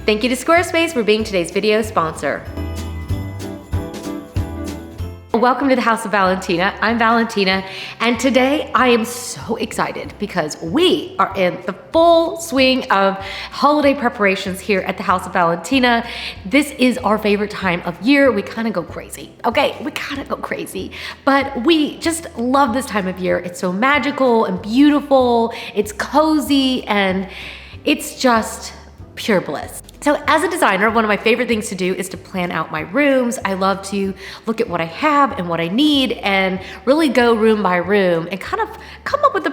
Thank you to Squarespace for being today's video sponsor. Welcome to the House of Valentina. I'm Valentina, and today I am so excited because we are in the full swing of holiday preparations here at the House of Valentina. This is our favorite time of year. We kind of go crazy, okay? We kind of go crazy, but we just love this time of year. It's so magical and beautiful. It's cozy, and it's just pure bliss. So as a designer, one of my favorite things to do is to plan out my rooms. I love to look at what I have and what I need and really go room by room and kind of come up with a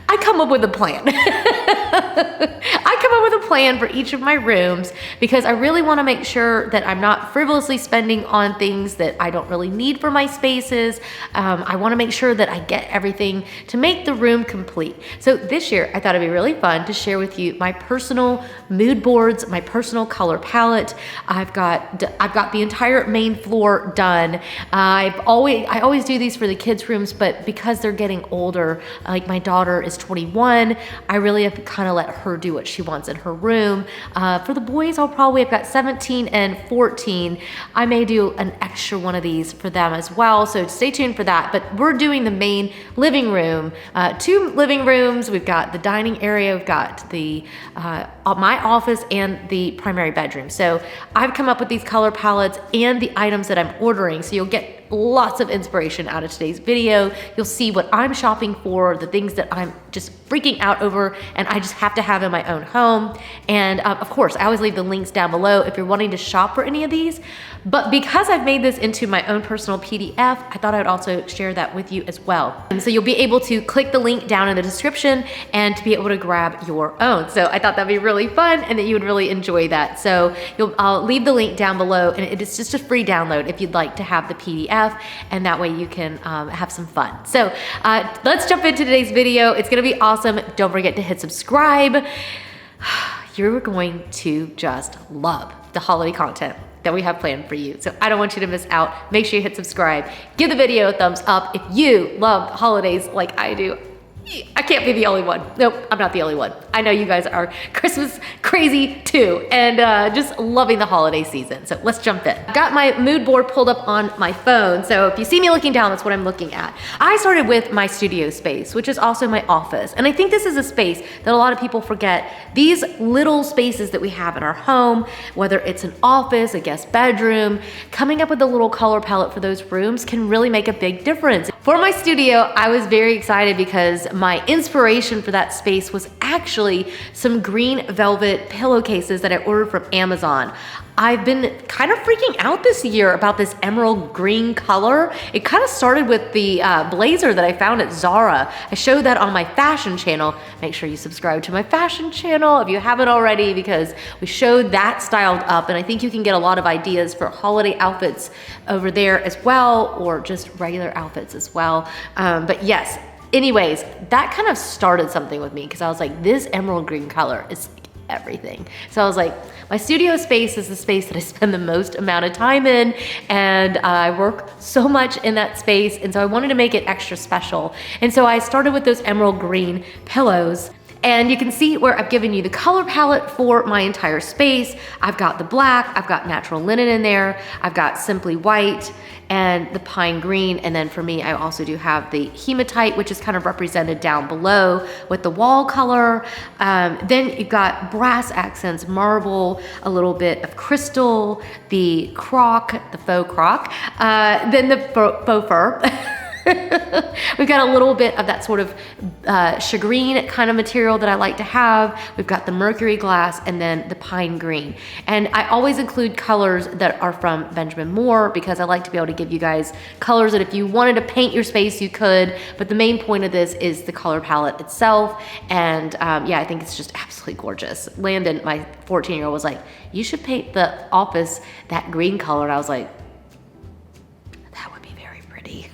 I come up with a plan. I come up with a plan for each of my rooms because I really want to make sure that I'm not frivolously spending on things that I don't really need for my spaces. I want to make sure that I get everything to make the room complete. So this year, I thought it'd be really fun to share with you my personal mood boards, my personal color palette. I've got the entire main floor done. I always do these for the kids' rooms, but because they're getting older, like my daughter is 21, I really have to kind of let her do what she wants in her room. For the boys, I've got 17 and 14. I may do an extra one of these for them as well, so stay tuned for that. But we're doing the main living room, 2 living rooms. We've got the dining area, we've got the my office and the primary bedroom. So I've come up with these color palettes and the items that I'm ordering, so you'll get lots of inspiration out of today's video. You'll see what I'm shopping for, the things that I'm just freaking out over and I just have to have in my own home. And of course, I always leave the links down below if you're wanting to shop for any of these. But because I've made this into my own personal PDF, I thought I'd also share that with you as well. And so you'll be able to click the link down in the description and to be able to grab your own. So I thought that'd be really fun and that you would really enjoy that. So I'll leave the link down below, and it is just a free download if you'd like to have the PDF, and that way you can have some fun. So let's jump into today's video. It's gonna be awesome. Don't forget to hit subscribe. You're going to just love the holiday content that we have planned for you. So I don't want you to miss out. Make sure you hit subscribe. Give the video a thumbs up if you love holidays like I do. I can't be the only one. Nope, I'm not the only one. I know you guys are Christmas crazy too, and just loving the holiday season. So let's jump in. Got my mood board pulled up on my phone. So if you see me looking down, that's what I'm looking at. I started with my studio space, which is also my office. And I think this is a space that a lot of people forget. These little spaces that we have in our home, whether it's an office, a guest bedroom, coming up with a little color palette for those rooms can really make a big difference. For my studio, I was very excited because my inspiration for that space was actually some green velvet pillowcases that I ordered from Amazon. I've been kind of freaking out this year about this emerald green color. It kind of started with the blazer that I found at Zara. I showed that on my fashion channel. Make sure you subscribe to my fashion channel if you haven't already, because we showed that styled up, and I think you can get a lot of ideas for holiday outfits over there as well, or just regular outfits as well. But yes, anyways, that kind of started something with me because I was like, this emerald green color is everything. So I was like, my studio space is the space that I spend the most amount of time in, and I work so much in that space, and so I wanted to make it extra special. And so I started with those emerald green pillows. And you can see where I've given you the color palette for my entire space. I've got the black, I've got natural linen in there, I've got simply white and the pine green. And then for me, I also do have the hematite, which is kind of represented down below with the wall color. Then you've got brass accents, marble, a little bit of crystal, the croc, the faux croc, then the faux fur. We've got a little bit of that sort of shagreen kind of material that I like to have. We've got the mercury glass and then the pine green. And I always include colors that are from Benjamin Moore because I like to be able to give you guys colors that if you wanted to paint your space, you could. But the main point of this is the color palette itself. And yeah, I think it's just absolutely gorgeous. Landon, my 14-year-old, was like, you should paint the office that green color. And I was like, that would be very pretty.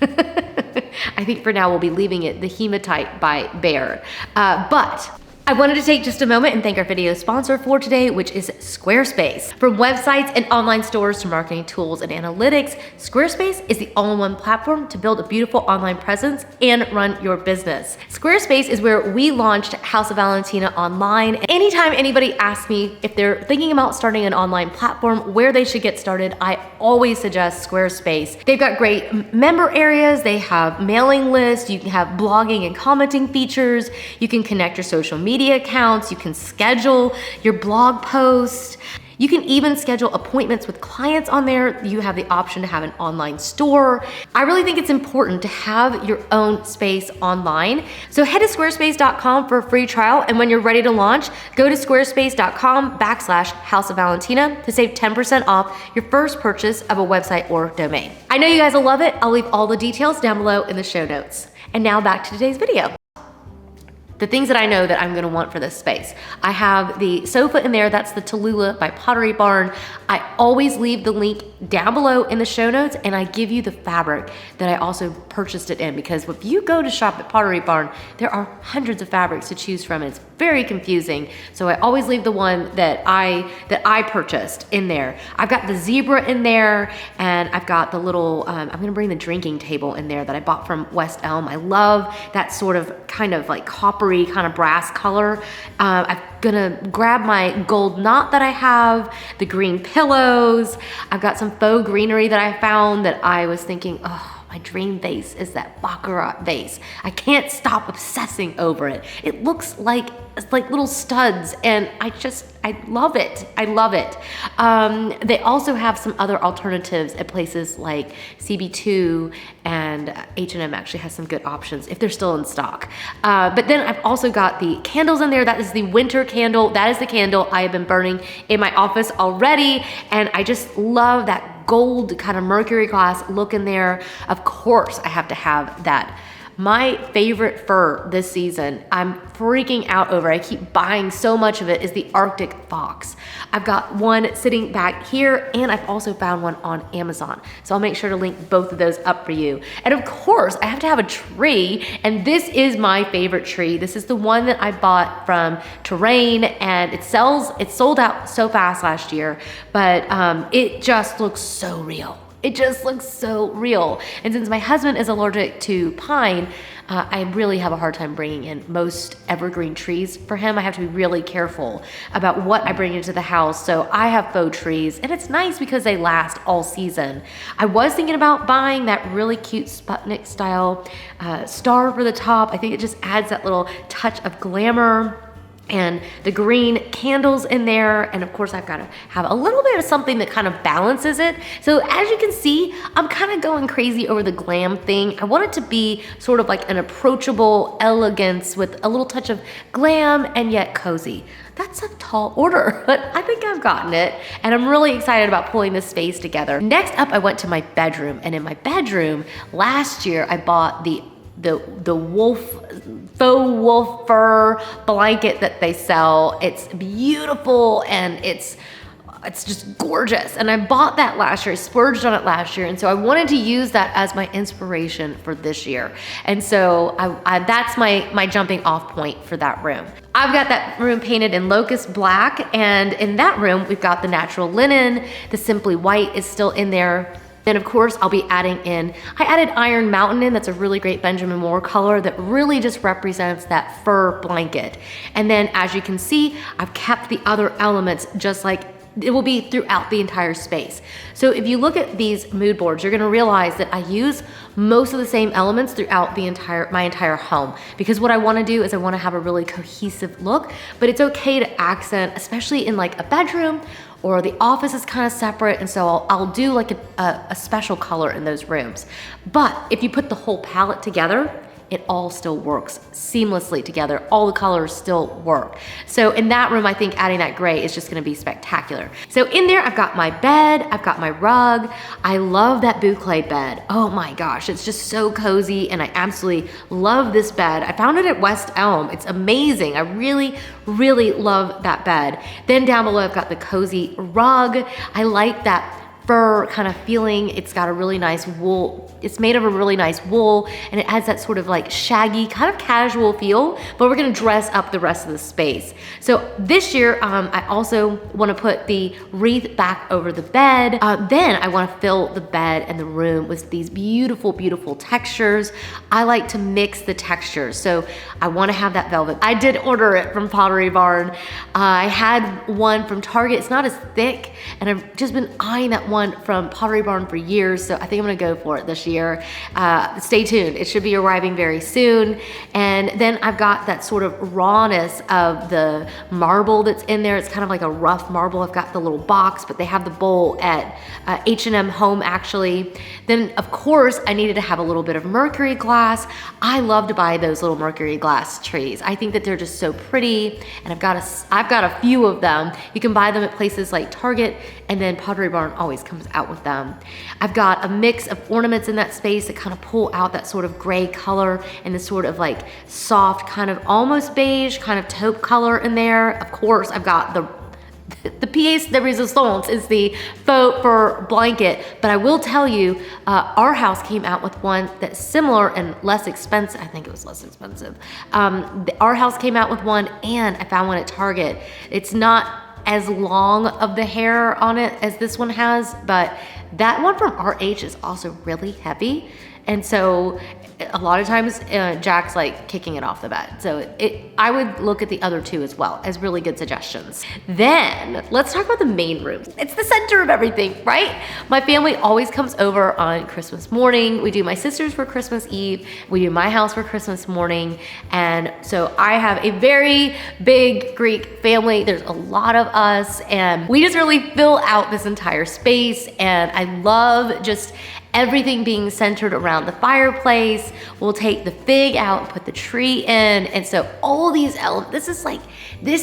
I think for now we'll be leaving it the hematite by Bear. But I wanted to take just a moment and thank our video sponsor for today, which is Squarespace. From websites and online stores to marketing tools and analytics, Squarespace is the all-in-one platform to build a beautiful online presence and run your business. Squarespace is where we launched House of Valentina online. Anytime anybody asks me if they're thinking about starting an online platform, where they should get started, I always suggest Squarespace. They've got great member areas, they have mailing lists, you can have blogging and commenting features, you can connect your social media accounts, you can schedule your blog posts, you can even schedule appointments with clients on there. You have the option to have an online store. I really think it's important to have your own space online. So head to squarespace.com for a free trial, and when you're ready to launch, go to squarespace.com/House of Valentina to save 10% off your first purchase of a website or domain. I know you guys will love it. I'll leave all the details down below in the show notes. And now back to today's video. The things that I know that I'm gonna want for this space. I have the sofa in there, that's the Tallulah by Pottery Barn. I always leave the link down below in the show notes, and I give you the fabric that I also purchased it in, because if you go to shop at Pottery Barn, there are hundreds of fabrics to choose from, and it's very confusing. So I always leave the one that I purchased in there. I've got the zebra in there, and I've got the little, I'm gonna bring the drinking table in there that I bought from West Elm. I love that sort of kind of like coppery kind of brass color. I'm gonna grab my gold knot that I have, the green pillows. I've got some faux greenery that I found that I was thinking, oh, my dream vase is that baccarat vase. I can't stop obsessing over it. It looks like little studs, and I love it. I love it. They also have some other alternatives at places like CB2, and H&M actually has some good options if they're still in stock. But then I've also got the candles in there. That is the winter candle. That is the candle I have been burning in my office already, and I just love that gold kind of mercury glass look in there. Of course, I have to have that. My favorite fur this season, I'm freaking out over, I keep buying so much of it, is the Arctic fox. I've got one sitting back here, and I've also found one on Amazon. So I'll make sure to link both of those up for you. And of course, I have to have a tree, and this is my favorite tree. This is the one that I bought from Terrain, and it sold out so fast last year, but it just looks so real. It just looks so real. And since my husband is allergic to pine, I really have a hard time bringing in most evergreen trees for him. I have to be really careful about what I bring into the house. So I have faux trees, and it's nice because they last all season. I was thinking about buying that really cute Sputnik style star for the top. I think it just adds that little touch of glamour. And the green candles in there, and of course I've got to have a little bit of something that kind of balances it. So as you can see, I'm kind of going crazy over the glam thing. I want it to be sort of like an approachable elegance with a little touch of glam and yet cozy. That's a tall order, but I think I've gotten it, and I'm really excited about pulling this space together. Next up, I went to my bedroom, and in my bedroom last year I bought the faux wolf fur blanket that they sell. It's beautiful, and it's just gorgeous. And I bought that last year, I splurged on it last year. And so I wanted to use that as my inspiration for this year. And so that's my jumping off point for that room. I've got that room painted in locust black. And in that room, we've got the natural linen, the Simply White is still in there. Then of course I'll be adding in, I added Iron Mountain in, that's a really great Benjamin Moore color that really just represents that fur blanket. And then as you can see, I've kept the other elements just like it will be throughout the entire space. So if you look at these mood boards, you're gonna realize that I use most of the same elements throughout my entire home, because what I wanna do is I wanna have a really cohesive look, but it's okay to accent, especially in like a bedroom, or the office is kind of separate, and so I'll do like a special color in those rooms. But if you put the whole palette together, it all still works seamlessly together. All the colors still work. So in that room, I think adding that gray is just gonna be spectacular. So in there, I've got my bed, I've got my rug. I love that boucle bed. Oh my gosh, it's just so cozy, and I absolutely love this bed. I found it at West Elm. It's amazing. I really, really love that bed. Then down below, I've got the cozy rug. I like that fur kind of feeling. It's got a really nice wool. It's made of a really nice wool, and it adds that sort of like shaggy, kind of casual feel, but we're gonna dress up the rest of the space. So this year, I also wanna put the wreath back over the bed. Then I wanna fill the bed and the room with these beautiful, beautiful textures. I like to mix the textures. So I wanna have that velvet. I did order it from Pottery Barn. I had one from Target. It's not as thick, and I've just been eyeing that one from Pottery Barn for years, so I think I'm gonna go for it this year. Stay tuned, it should be arriving very soon. And then I've got that sort of rawness of the marble that's in there. It's kind of like a rough marble. I've got the little box, but they have the bowl at H&M Home actually. Then of course I needed to have a little bit of mercury glass. I love to buy those little mercury glass trees. I think that they're just so pretty, and I've got a few of them. You can buy them at places like Target, and then Pottery Barn always comes out with them. I've got a mix of ornaments in that space that kind of pull out that sort of gray color and this sort of like soft, kind of almost beige, kind of taupe color in there. Of course, I've got the pièce de résistance is the faux fur blanket, but I will tell you, our house came out with one that's similar and less expensive. I think it was less expensive. Our house came out with one, and I found one at Target. It's not as long of the hair on it as this one has, but that one from RH is also really heavy. And so a lot of times Jack's like kicking it off the bed. So I would look at the other two as well as really good suggestions. Then let's talk about the main room. It's the center of everything, right? My family always comes over on Christmas morning. We do my sister's for Christmas Eve. We do my house for Christmas morning. And so I have a very big Greek family. There's a lot of us, and we just really fill out this entire space. And I love just everything being centered around the fireplace. We'll take the fig out and put the tree in. And so all these elements, this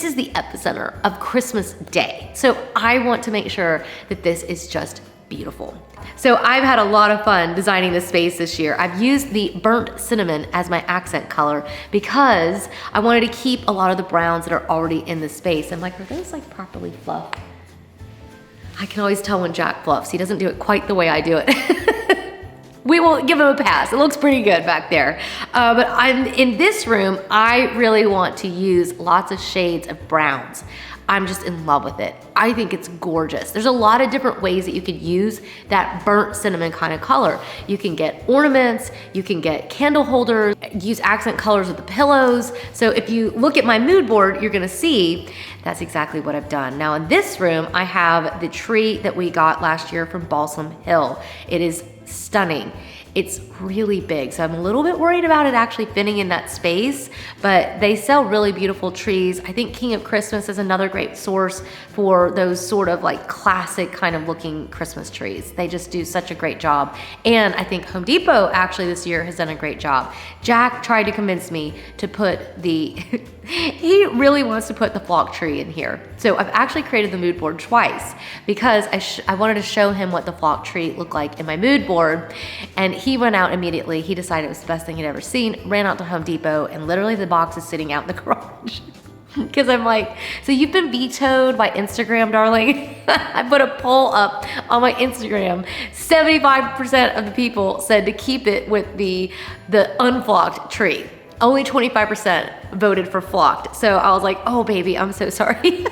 is the epicenter of Christmas Day. So I want to make sure that this is just beautiful. So I've had a lot of fun designing this space this year. I've used the burnt cinnamon as my accent color because I wanted to keep a lot of the browns that are already in the space. I'm like, are those like properly fluffed? I can always tell when Jack fluffs. He doesn't do it quite the way I do it. We will give him a pass. It looks pretty good back there. But in this room, I really want to use lots of shades of browns. I'm just in love with it. I think it's gorgeous. There's a lot of different ways that you could use that burnt cinnamon kind of color. You can get ornaments, you can get candle holders, use accent colors with the pillows. So if you look at my mood board, you're gonna see that's exactly what I've done. Now in this room, I have the tree that we got last year from Balsam Hill. It is stunning. It's really big, so I'm a little bit worried about it actually fitting in that space, but they sell really beautiful trees. I think King of Christmas is another great source for those sort of like classic kind of looking Christmas trees. They just do such a great job. And I think Home Depot actually this year has done a great job. Jack tried to convince me to put the, he really wants to put the flock tree in here. So I've actually created the mood board twice because I wanted to show him what the flock tree looked like in my mood board, and he went out immediately. He decided it was the best thing he'd ever seen, ran out to Home Depot, and literally the box is sitting out in the garage. Because I'm like, so you've been vetoed by Instagram, darling? I put a poll up on my Instagram. 75% of the people said to keep it with the unflocked tree. Only 25% voted for flocked. So I was like, oh baby, I'm so sorry.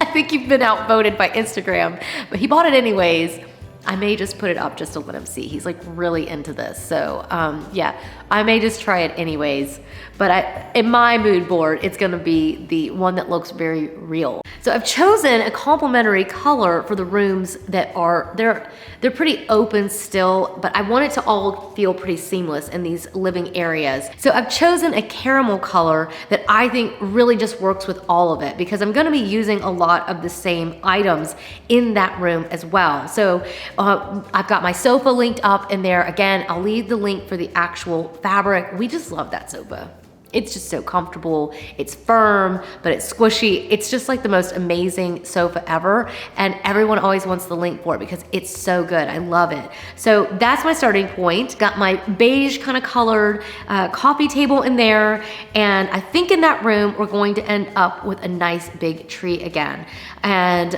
I think you've been outvoted by Instagram, but he bought it anyways. I may just put it up just to let him see. He's like really into this. So yeah, I may just try it anyways. But in my mood board, it's gonna be the one that looks very real. So I've chosen a complementary color for the rooms that are, they're pretty open still, but I want it to all feel pretty seamless in these living areas. So I've chosen a caramel color that I think really just works with all of it because I'm gonna be using a lot of the same items in that room as well. So I've got my sofa linked up in there. Again, I'll leave the link for the actual fabric. We just love that sofa. It's just so comfortable. It's firm, but it's squishy. It's just like the most amazing sofa ever. And everyone always wants the link for it because it's so good. I love it. So that's my starting point. Got my beige kind of colored coffee table in there. And I think in that room, we're going to end up with a nice big tree again. And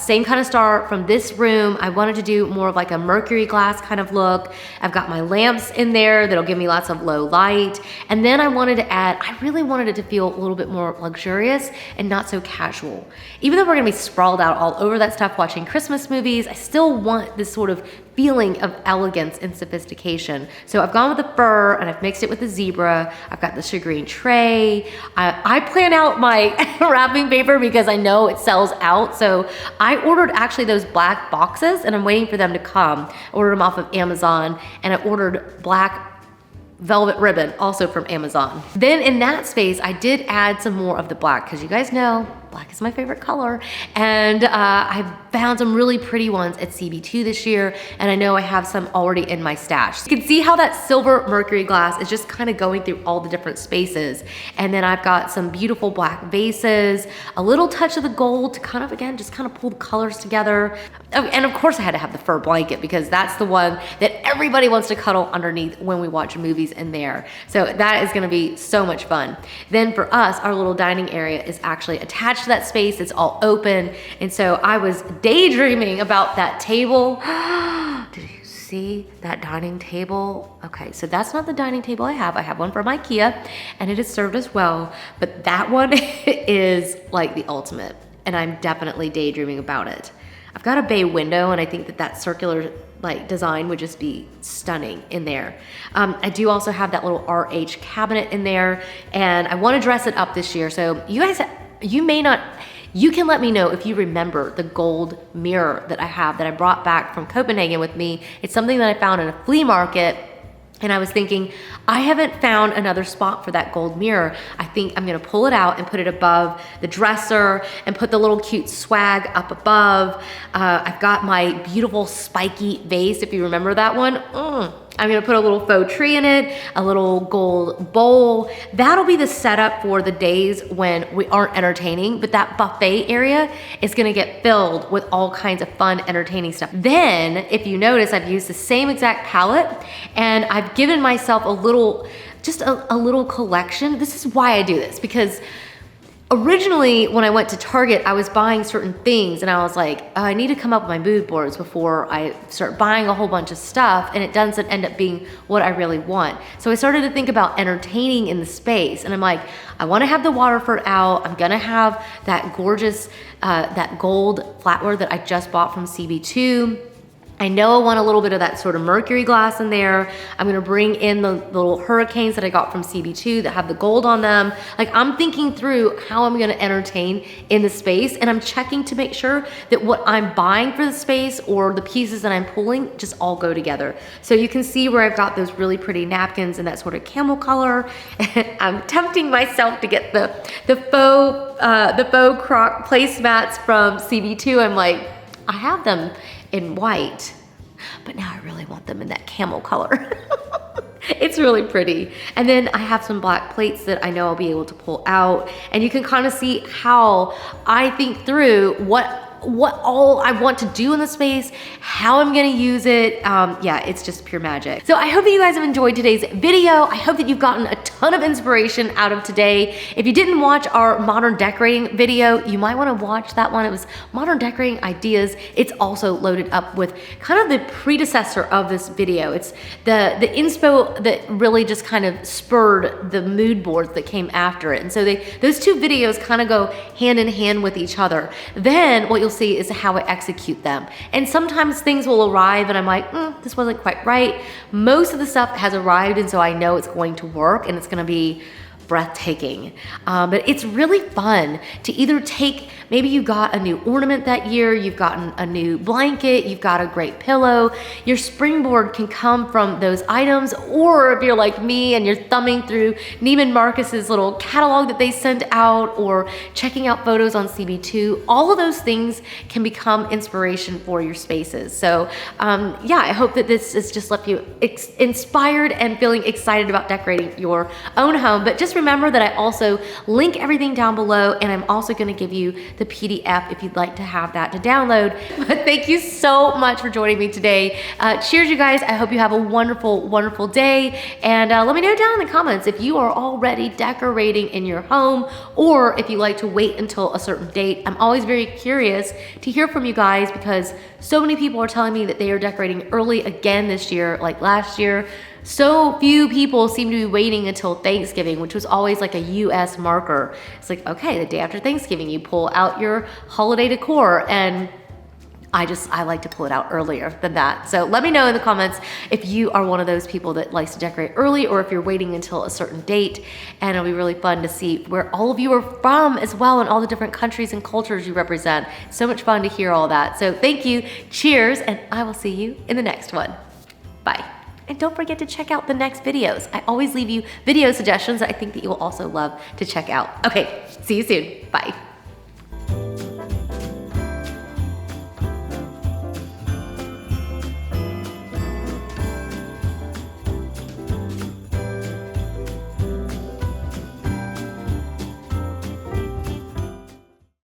same kind of start from this room. I wanted to do more of like a mercury glass kind of look. I've got my lamps in there that'll give me lots of low light. And then I wanted to add, I really wanted it to feel a little bit more luxurious and not so casual. Even though we're gonna be sprawled out all over that stuff watching Christmas movies, I still want this sort of feeling of elegance and sophistication. So I've gone with the fur and I've mixed it with the zebra. I've got the shagreen tray. I plan out my wrapping paper because I know it sells out. So I ordered actually those black boxes and I'm waiting for them to come. I ordered them off of Amazon and I ordered black velvet ribbon also from Amazon. Then in that space, I did add some more of the black because you guys know black is my favorite color. And I found some really pretty ones at CB2 this year. And I know I have some already in my stash. You can see how that silver mercury glass is just kind of going through all the different spaces. And then I've got some beautiful black vases, a little touch of the gold to kind of, again, just kind of pull the colors together. Oh, and of course I had to have the fur blanket because that's the one that everybody wants to cuddle underneath when we watch movies in there. So that is gonna be so much fun. Then for us, our little dining area is actually attached to that space. It's all open. And so I was daydreaming about that table. Did you see that dining table? Okay, so that's not the dining table I have. I have one from IKEA and it is served as well, but that one is like the ultimate and I'm definitely daydreaming about it. I've got a bay window and I think that that circular like design would just be stunning in there. I do also have that little RH cabinet in there and I want to dress it up this year. So you guys, you can let me know if you remember the gold mirror that I have that I brought back from Copenhagen with me. It's something that I found in a flea market. And I was thinking, I haven't found another spot for that gold mirror. I think I'm gonna pull it out and put it above the dresser and put the little cute swag up above. I've got my beautiful spiky vase, if you remember that one. I'm gonna put a little faux tree in it, a little gold bowl. That'll be the setup for the days when we aren't entertaining, but that buffet area is gonna get filled with all kinds of fun, entertaining stuff. Then, if you notice, I've used the same exact palette and I've given myself a little, just a little collection. This is why I do this, because originally, when I went to Target, I was buying certain things and I was like, oh, I need to come up with my mood boards before I start buying a whole bunch of stuff and it doesn't end up being what I really want. So I started to think about entertaining in the space and I'm like, I wanna have the Waterford out. I'm gonna have that gorgeous, that gold flatware that I just bought from CB2. I know I want a little bit of that sort of mercury glass in there. I'm gonna bring in the little hurricanes that I got from CB2 that have the gold on them. Like I'm thinking through how I'm gonna entertain in the space and I'm checking to make sure that what I'm buying for the space or the pieces that I'm pulling just all go together. So you can see where I've got those really pretty napkins in that sort of camel color. I'm tempting myself to get the faux croc placemats from CB2. I'm like, I have them in white, but now I really want them in that camel color. It's really pretty. And then I have some black plates that I know I'll be able to pull out and you can kind of see how I think through what all I want to do in the space, how I'm gonna use it. Yeah, it's just pure magic. So I hope that you guys have enjoyed today's video. I hope that you've gotten a ton of inspiration out of today. If you didn't watch our modern decorating video, you might wanna watch that one. It was modern decorating ideas. It's also loaded up with kind of the predecessor of this video. It's the inspo that really just kind of spurred the mood boards that came after it. And so those two videos kind of go hand in hand with each other. Then what you'll see is how I execute them. And sometimes things will arrive and I'm like, this wasn't quite right. Most of the stuff has arrived and so I know it's going to work and it's gonna be breathtaking. But it's really fun to either take, maybe you got a new ornament that year, you've gotten a new blanket, you've got a great pillow, your springboard can come from those items, or if you're like me and you're thumbing through Neiman Marcus's little catalog that they sent out, or checking out photos on CB2, all of those things can become inspiration for your spaces. So yeah, I hope that this has just left you inspired and feeling excited about decorating your own home. But just remember that I also link everything down below, and I'm also gonna give you the PDF if you'd like to have that to download. But thank you so much for joining me today. Cheers, you guys. I hope you have a wonderful, wonderful day. And let me know down in the comments if you are already decorating in your home, or if you like to wait until a certain date. I'm always very curious to hear from you guys, because so many people are telling me that they are decorating early again this year, like last year. So few people seem to be waiting until Thanksgiving, which was always like a US marker. It's like, okay, the day after Thanksgiving, you pull out your holiday decor, and I like to pull it out earlier than that. So let me know in the comments if you are one of those people that likes to decorate early, or if you're waiting until a certain date. And it'll be really fun to see where all of you are from as well, and all the different countries and cultures you represent. So much fun to hear all that. So thank you, cheers, and I will see you in the next one. Bye. And don't forget to check out the next videos. I always leave you video suggestions that I think that you will also love to check out. Okay, see you soon. Bye.